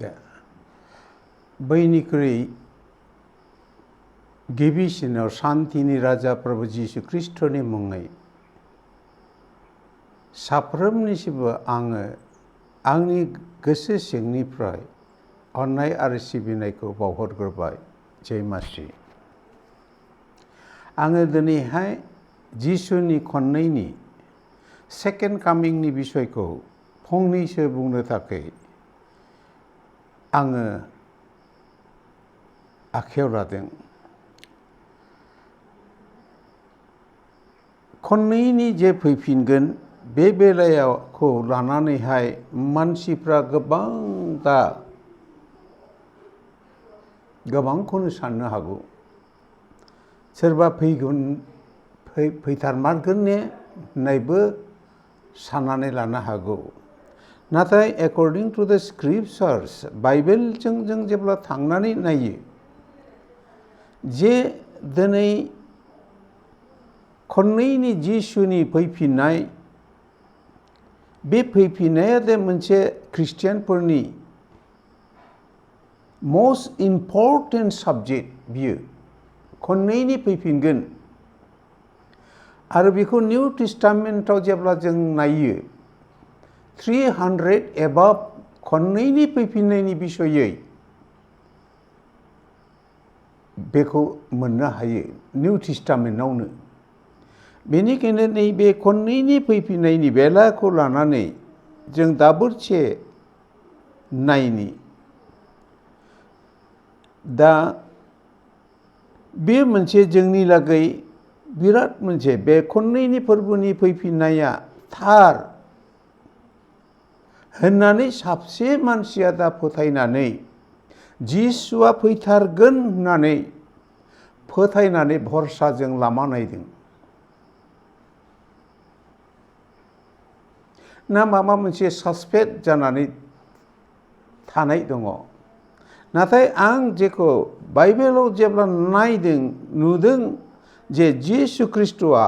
दा बयनिख्रुइ गिबिसिनाव शान्तिनि राजा प्रभु जिसु ख्रीष्टनि मुङै साफ्रोमनिसिमबो आङो आंनि गोसो सिंनिफ्राय अननाय आरो सिबिनायखौ बावहरग्रोबाय। जय मासि। आङो दिनैहाय जिसुनि खननैनि सेकेन्ड कामिंनि बिसयखौ फंनैसो बुंनो थाखाय आङो आखायाव लादों। खननैनि जे फैफिनगोन बे बेलायावखौ लानानैहाय मानसिफ्रा गोबांखौनो साननो हागौ। सोरबा फैथारमारगोन ने होननायबो साननानै लानो हागौ। नाथाय एकर्डिं टु द स्क्रिप्चार्स बाइबेलजों जों जेब्ला थांनानै नायो जे दिनै खननैनि जिसुनि फैफिननाय बे फैफिननाया दे मोनसे ख्रिस्टियानफोरनि मस्ट इम्परटेन्ट साबजेक्ट बियो खननैनि फैफिनगोन। आरो बेखौ निउ टेस्टामेन्टआव जेब्ला जों नायो 300 एबाव खननैनि फैफिननायनि बिसयै बेखौ मोननो हायो निउ टेस्टामेन्टआवनो। बेनिखायनो नैबे खननैनि फैफिननायनि बेलाखौ लानानै जों दाबोरसे नायनि। दा बे मोनसे जोंनि लागै बिराद मोनसे बे खननैनि फोरबोनि फैफिननाया थार होननानै साबसे मानसिया दा फोथायनानै जिसुआ फैथारगोन होननानै फोथायनानै भरसाजों लामा नायदों ना माबा मोनसे सासपेक्ट जानानै थानाय दङ। नाथाय आं जेखौ बाइबेलाव जेब्ला नायदों नुदों जे जिसु ख्रीष्टआ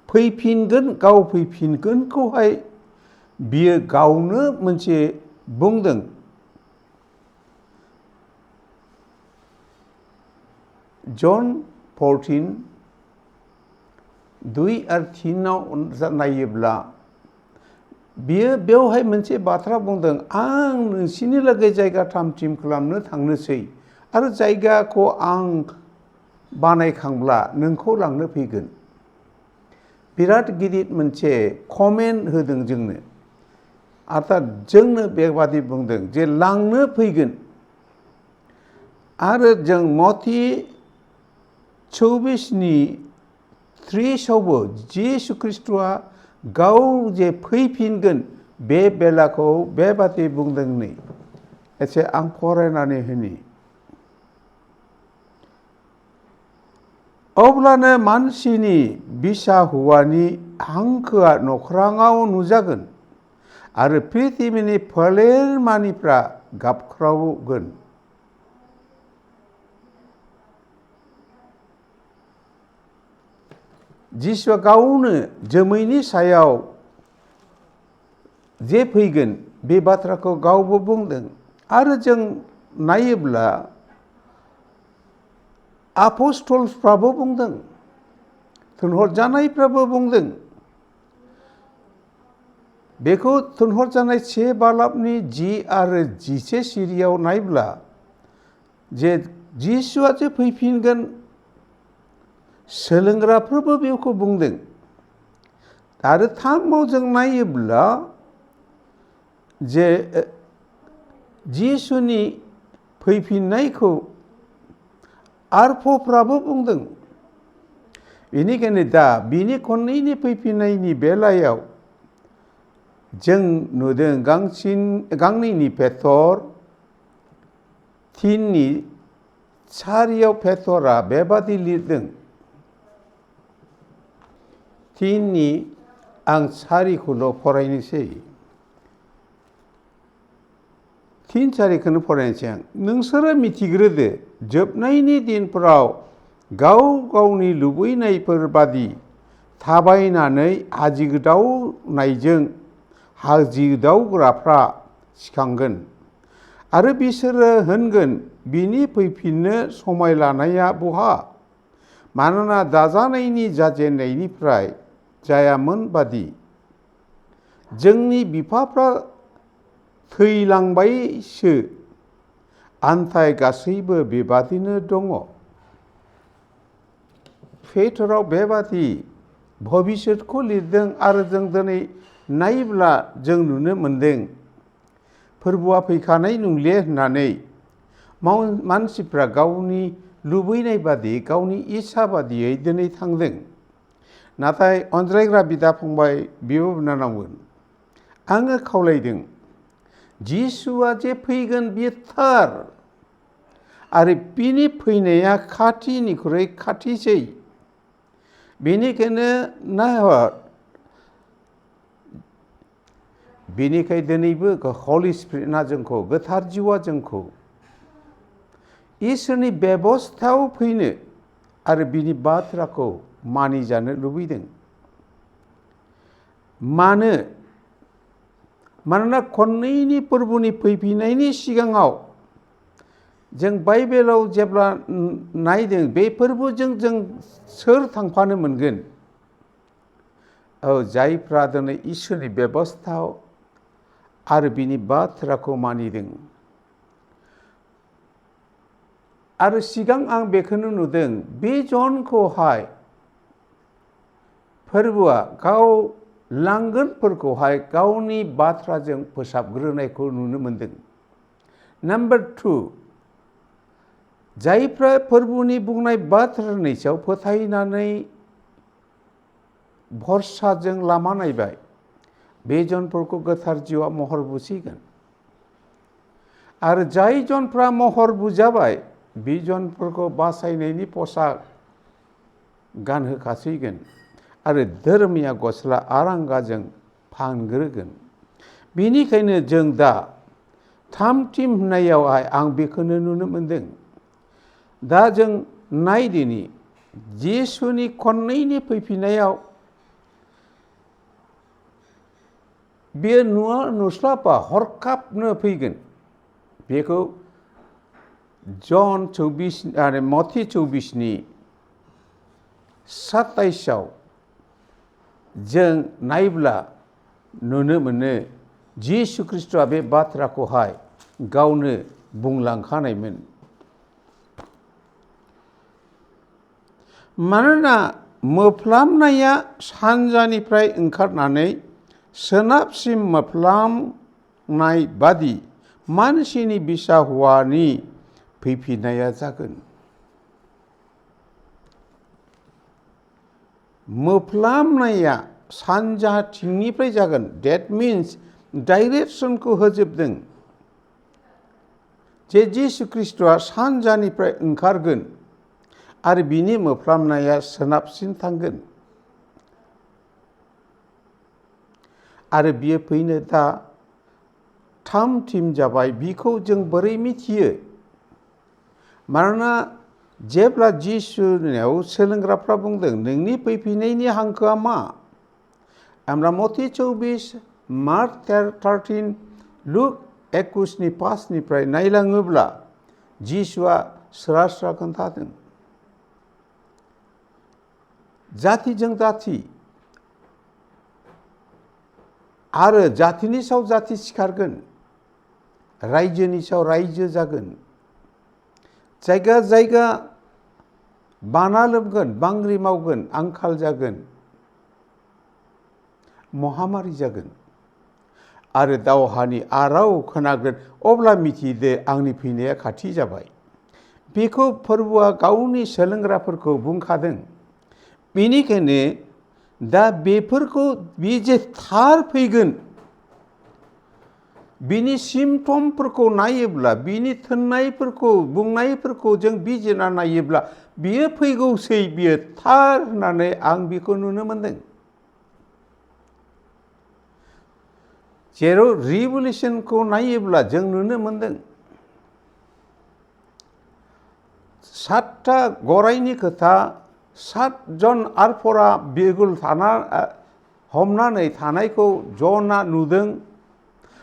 फैफिनगोन, गाव फैफिनगोनखौहाय बियो गावनो मोनसे बुंदों। जन 14:2-3 नायोब्ला बियो बेवहाय मोनसे बाथ्रा बुंदों, आं नोंसिनि लागै जायगा थाम-थिम खालामनो थांनोसै आरो जायगाखौ आं बानायखांब्ला नोंखौ लांनो फैगोन। बिराद गिदिर मोनसे कमेन्ट होदों जोंनो। अर्थात जोंनो बेबादि बुंदों जे लांनो फैगोन। आरो जों मथि 24:30आवबो जिसु ख्रीष्टआ गाव जे फैफिनगोन बे बेलाखौ बेबादि बुंदों। नै एसे आं फरायनानै होनि। अब्लानो मानसिनि बिसा हौवानि हांखोआ नख्राङाव नुजागोन आरो पृथिबिनि फोलेरमानिफ्रा गाबख्रावगोन। जिसुआ गावनो जोमैनि सायाव जे फैगोन बे बाथ्राखौ गावबो बुंदों। आरो जों नायोब्ला आपोस्टलफ्राबो बुंदों, थुनहरजानायफ्राबो बुंदों। बेखौ थुनहरजानाय 1 बालाबनि 10 आरो 11 सिरियाव नायब्ला जे जिसुआ जे फैफिनगोन सोलोंग्राफोरबो बेखौ बुंदों। आरो 3आव जों नायोब्ला जे जिसुनि फैफिननायखौ आरफफ्राबो बुंदों। बेनिखायनो दा बिनि खननैनि फैफिननायनि बेलायाव जों नुदों गांनैनि पेटर 3:4 पेटरा बेबादि लिरदों। 3 आं 4खौल' फरायनोसै। 3-4खौनो फरायनोसै आं। नोंसोरो मिथिग्रोदो जोबनायनि दिनफोराव गाव गावनि लुबैनायफोर बादि थाबायनानै हाजिगोदावनायजों हाजिगोदावग्राफ्रा सिखांगोन आरो बिसोरो होनगोन बिनि फैफिननो समाय लानाया बहा, मानोना दाजानायनि जाजेननायनिफ्राय जायामोन बादि जोंनि बिफाफ्रा थैलांबायसो, आन्थाय गासैबो बेबादिनो दङ। पेटराव बेबादि भबिष्यतखौ लिरदों आरो जों दिनै नायोब्ला जों नुनो मोनदों फोरबोआ फैखानाय नंले होननानै मानसिफ्रा गावनि लुबैनाय बादि गावनि इस्सा बादियै दिनै थांदों। नाथाय अनज्रायग्रा बिदा फंबाय बिब' बिनानावमोन, आङो खावलायदों जिसुआ जे फैगोन बियो थार आरो बिनि फैनाया खाथिनिख्रुइ खाथिसै। बेनिखायनो नाहर, बेनिखाय दिनैबो हलि स्पिरिटआ जोंखौ, गोथार जिउआ जोंखौ इसोरनि बेबस्थायाव फैनो आरो बिनि बाथ्राखौ मानिजानो लुबैदों। मानोना खननैनि फोरबोनि फैफिननायनि सिगाङाव जों बाइबेलाव जेब्ला नायदों बे फोरबोजों जों सोर थांफानो मोनगोन? जायफ्रा दिनै इसोरनि बेबस्थायाव आरो बिनि बाथ्राखौ मानिदों। आरो सिगां आं बेखौनो नुदों, बे जनखौहाय फोरबोआ गाव लांगोनफोरखौहाय गावनि बाथ्राजों फोसाबग्रोनायखौ नुनो मोनदों। नाम्बार 2, जायफ्रा फोरबोनि बुंनाय बाथ्रानि सायाव फोथायनानै भरसाजों लामा नायबाय, बे जनफोरखौ गोथार जिउआ महर बुसिगोन। आरो जाय जनफ्रा महर बुजाबाय बे जनफोरखौ बासायनायनि पसाक गानहोखासिगोन आरो धोरोमिया गस्ला आरांगाजों फानग्रोगोन। बेनिखायनो जों दा थामथिम होननायावहाय आं बेखौनो नुनो मोनदों। दा जों नायदिनि जिसुनि खननैनि फैफिननायाव बेयो नुस्लाबा हरखाबनो फैगोन। बेखौ जन 24 आरो मथि 24नि 27आव जों नायब्ला नुनो मोनो जिसु ख्रिस्ट'आ बे बाथ्राखौहाय गावनो बुंलांखानायमोन। मानोना मोफ्लामनाया सानजानिफ्राय ओंखारनानै सोनाबसिम मोफ्लामनाय बादि मानसिनि बिसा हौवानि फैफिननाया जागोन। मोफ्लामनाया सानजाथिंनिफ्राय जागोन। डेट मिन्स डाइरेक्सनखौ होजोबदों जे जिसु ख्रिस्ट'आ सानजानिफ्राय ओंखारगोन आरो बिनि मोफ्लामनाया सोनाबसिम थांगोन। आरो बियो फैनो दा थामथिम जाबाय। बिखौ जों बोरै मिथियो? मानोना जेब्ला जिसुनियाव सोलोंग्राफ्रा बुंदों नोंनि फैफिननायनि हांखोआ मा? हमरा मथि 24, मार्क 13, लुक 21:5निफ्राय नायलाङोब्ला जिसुआ स्रा खोन्थादों। जातिजों जाति आरो जातिनि सायाव जाति सिखारगोन, रायजोनि सायाव रायजो जागोन, जायगा जायगा बाना लोमगोन, बांग्रि मावगोन, आंखाल जागोन, महामारि जागोन आरो दावहानि आराव खोनागोन। अब्ला मिथिदो आंनि फैनाया खाथि जाबाय। बेखौ फोरबोआ गावनि सोलोंग्राफोरखौ बुंखादों। बेनिखायनो दा बेफोरखौ बे जे थार फैगोन बिनि सिमटमफोरखौ नायोब्ला, बिनि थोननायफोरखौ बुंनायफोरखौ जों बिजिरना नायोब्ला बियो फैगौसै, बियो थार होननानै आं बेखौ नुनो मोनदों। जेराव रिभलिउसनखौ नायोब्ला जों नुनो मोनदों 7टा गराइनि खोथा, 7 जन आरफरा बिगुल हमनानै थानायखौ जना नुदों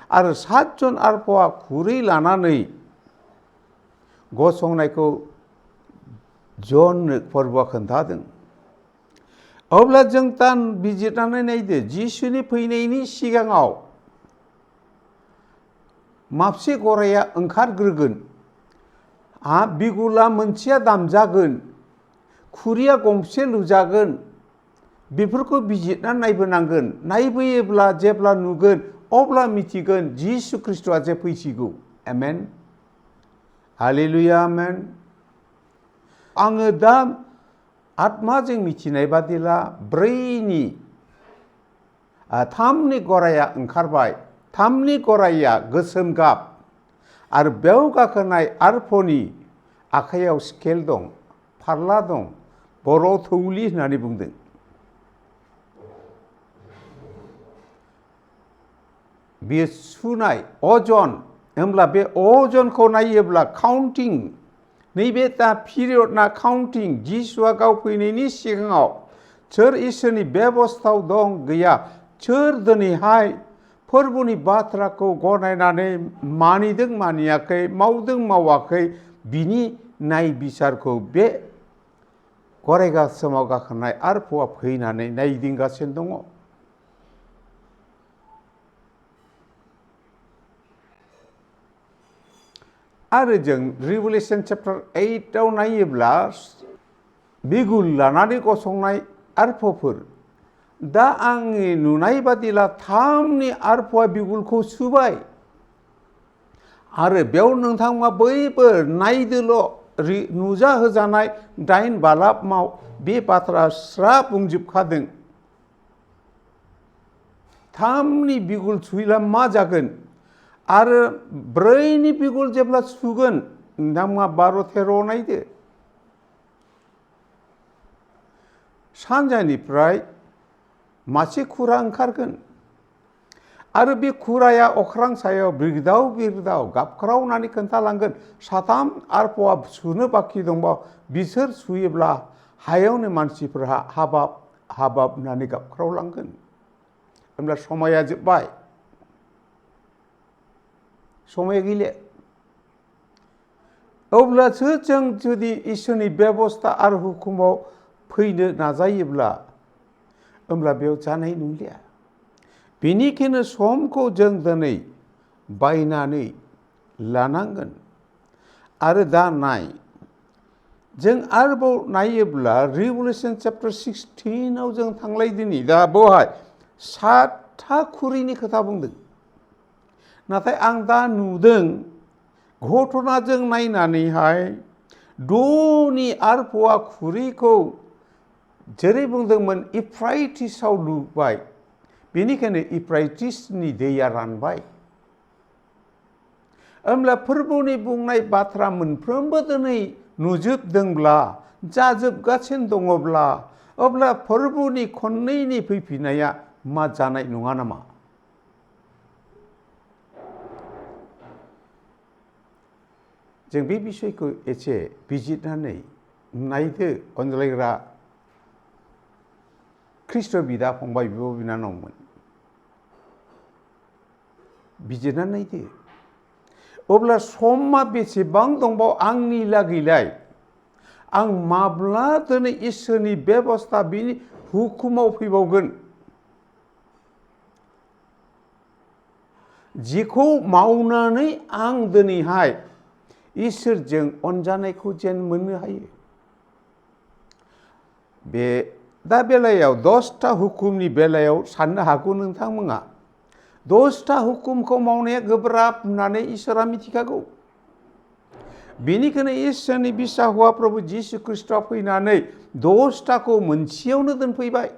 आरो 7 जन आरफआ खुरै लानानै गसंनायखौ जननो फोरबोआ खोन्थादों। अब्ला जों दा बिजिरनानै नायदो जिसुनि फैनायनि सिगाङाव माबसे गराया ओंखारग्रोगोन, बिगुला मोनसेया दामजागोन, खुरिया गंसे लुजागोन। बेफोरखौ बिजिरना नायबोनांगोन। नायबोयोब्ला जेब्ला नुगोन अब्ला मिथिगोन जिसु ख्रिस्ट'आ जे फैसिगौ। आमेन। Hallelujah amen. आङो दा आत्माजों मिथिनाय बादिला 3नि गराया ओंखारबाय। 3नि गराया गोसोम गाब आरो बेयाव गाखोनाय आरफनि आखाइयाव स्केल दं, फारला दं, बर'आव थौलि होननानै बुंदों। बेयो सुनाय अजन। होमब्ला बे अजनखौ नायोब्ला काउन्टिं, नैबे दा पिरियडना काउन्टिं। जिसुआ गाव फैनायनि सिगाङाव सोर इसोरनि बेबस्थायाव दं गैया, सोर दिनैहाय फोरबोनि बाथ्राखौ गनायनानै मानिदों मानियाखै, मावदों मावाखै, बिनि नायबिसारखौ बे गराय गोसोमाव गाखोनाय आरफआ फैनानै नायदिंगासिनो दङ। आरो जों रिभेलेशन चैप्टार 8 आव नायोब्ला बिगुल लानानै गसंनाय आरफफोर। दा आंनि नुनाय बादिला 3नि आरफआ बिगुलखौ सुबाय। आरो बेयाव नोंथांमोना बयबो नायदोल', नुजाहोजानाय 8 बालाबमाव बे बाथ्रा स्रा बुंजोबखादों। 3नि बिगुल सुयोब्ला मा जागोन आरो 4नि बिगुल जेब्ला सुगोन, नोंथांमोना 12-13 नायदो। सानजानिफ्राय मासे खुरा ओंखारगोन आरो बे खुराया अख्रां सायाव बिरदाव बिरदाव गाबख्रावनानै खोन्थालांगोन 3 आरफआ सुनो बाखि दंबावो, बिसोर सुयोब्ला हायावनो मानसिफोरा हाबाब हाबाब होननानै गाबख्रावलांगोन। होमब्ला समाया जोब्बाय, समाया गैले। अब्लासो जों जुदि इसोरनि बेबस्था आरो हुकुमाव फैनो नाजायोब्ला होमब्ला बेयाव जानाय नंलिया। बेनिखायनो समखौ जों दिनै बायनानै लानांगोन। आरो दा नाय, जों आरोबाव नायोब्ला रिभेलेशन चैप्टार 16 आव जों थांलायदिनि। दा बेवहाय 7था खुरैनि खोथा बुंदों। नाथाय आं दा नुदों घटनाजों नायनानैहाय 6नि आरफआ खुरैखौ जेरै बुंदोंमोन इफ्राइटिसाव लुबाय, बेनिखायनो इफ्राइटिसनि दैया रानबाय। होमब्ला फोरबोनि बुंनाय बाथ्रा मोनफ्रोमबो दिनै नुजोबदोंब्ला, जाजोबगासिनो दङब्ला, अब्ला फोरबोनि खननैनि फैफिननाया मा जानाय नङा नामा? जों बे बिसयखौ एसे बिजिरनानै नायदो। अनज्लायग्रा ख्रिस्ट' बिदा फंबाय, बिब' बिनानावमोन, बिजिरनानै नायदो। अब्ला समा बेसेबां दंबावो आंनि लागैलाय? आं माब्ला दिनै इसोरनि बेबस्था बिनि हुकुमाव फैबावगोन? जेखौ मावनानै आं दिनैहाय इसोरजों अनजानायखौ जेन मोननो हायो। बे दा बेलायाव 10था हुकुमनि बेलायाव साननो हागौ नोंथांमोना 10था हुकुमखौ मावनाया गोब्राब होननानै इसोरा मिथिखागौ। बेनिखायनो इसोरनि बिसा हौवा प्रभु जिसु ख्रिस्ट'आ फैनानै 10थाखौ मोनसेयावनो दोनफैबाय।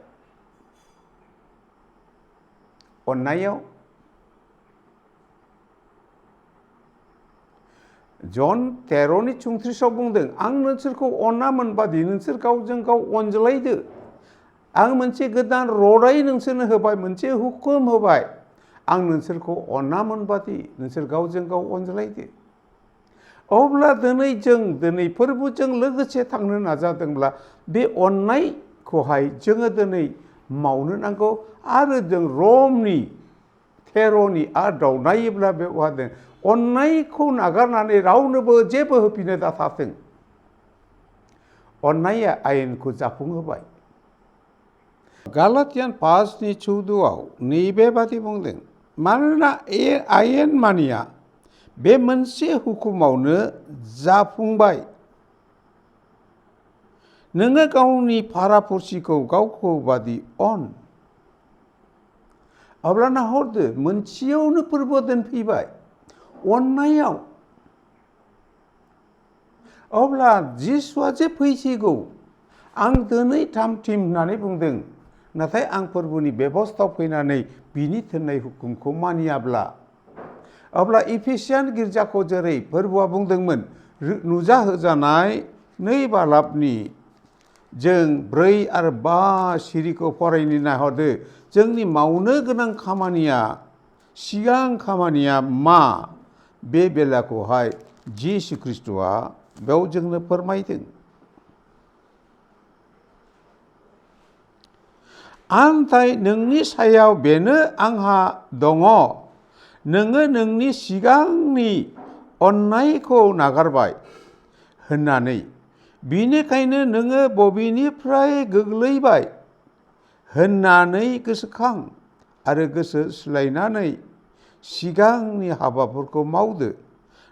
अननायाव जन 13नि 34 बुंदों, आं नोंसोरखौ अनामोन बादि नोंसोर गावजों गाव अनज्लायदो। आं मोनसे गोदान रादाय नोंसोरनो होबाय, मोनसे हुकुम होबाय, आं नोंसोरखौ अनामोन बादि नोंसोर गावजों गाव अनज्लायदो। अब्ला दिनै फोरबोजों लोगोसे थांनो नाजादोंब्ला बे अननायखौहाय जोङो दिनै मावनो नांगौ। आरो जों रमनि फेर'नि आदाव नायोब्ला बेवहाय होदों अननायखौ नागारनानै रावनोबो जेबो होफिननो दाथाथों। अननाया आयेनखौ जाफुंहोबाय। गालातियान 5:14 नैबेबादि बुंदों मानोना आयेन मानिया बे मोनसे हुकुमावनो जाफुंबाय, नोङो गावनि फारापुरसिखौ गावखौ बादि अन। अब्लाना हरदो मोनसेयावनो फोरबो दोनफैबाय अननायाव। अब्ला जिसुआ जे फैसिगौ आं दिनै थामथिम होननानै बुंदों, नाथाय आं फोरबोनि बेबस्थायाव फैनानै बिनि थिननाय हुकुमखौ मानियाब्ला, अब्ला इफिसियान गिर्जाखौ जेरै फोरबोआ बुंदोंमोन नुजाहोजानाय 2 बालाबनि जों 4 आरो 5 सिरिखौ फरायनो नाहरदो। जोंनि मावनो गोनां खामानिया सिगां खामानिया मा बे बेलाखौहाय जिसु ख्रिस्ट'आ बेयाव जोंनो फोरमायदों। आन्थाय नोंनि सायाव बेनो आंहा दङ, नोङो नोंनि सिगांनि अननायखौ नागारबाय होननानै, बिनिखायनो नोङो बबेनिफ्राय गोग्लैबाय होननानै गोसोखां आरो गोसो सोलायनानै सिगांनि हाबाफोरखौ मावदो।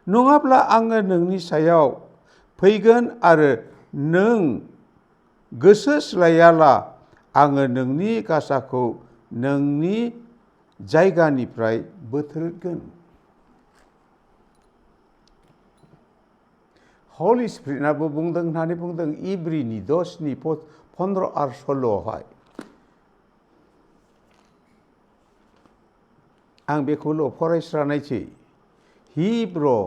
नङाब्ला आङो नोंनि सायाव फैगोन आरो नों गोसो सोलायाला आङो नोंनि गासाखौ नोंनि जायगानिफ्राय बोथ्रोदगोन। हलि स्पिरिटआबो बुंदों होननानै बुंदों इब्रिनि 10:15 आरो 16आवहाय। आं बेखौल' फरायस्रानायसै। हिब्रु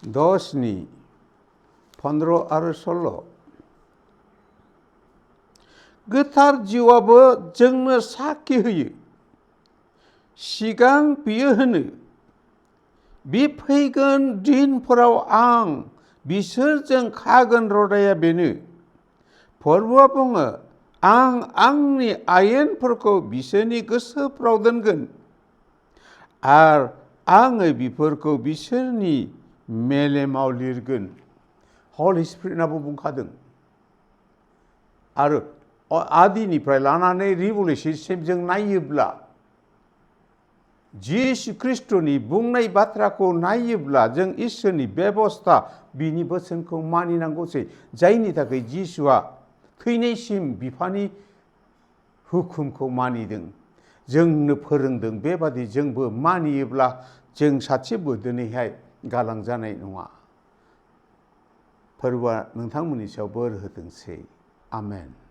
10:15 आरो 16। गोथार जिउआबो जोंनो साखि होयो। सिगां बियो होनो, बि फैगोन दिनफोराव आं बिसोरजों खागोन रदाया बेनो। फोरबोआ बुङो आं आंनि आयेनफोरखौ बिसोरनि गोसोफ्राव दोनगोन आरो आङो बिफोरखौ बिसोरनि मेलेमाव लिरगोन। हलि स्पिरिटआबो बुंखादों। आरो आदिनिफ्राय लानानै रिभलिउसनसिम जों नायोब्ला जिसु ख्रिस्ट'नि बुंनाय बाथ्राखौ नायोब्ला जों इसोरनि बेबस्था बिनि बोसोनखौ मानिनांगौसै, जायनि थाखाय जिसुआ थैनायसिम बिफानि हुकुमखौ मानिदों, जोंनो फोरोंदों। बेबादि जोंबो मानियोब्ला जों सासेबो दिनैहाय गालांजानाय नङा। फोरबोआ नोंथांमोननि सायाव बोर होथोंसै। आमेन।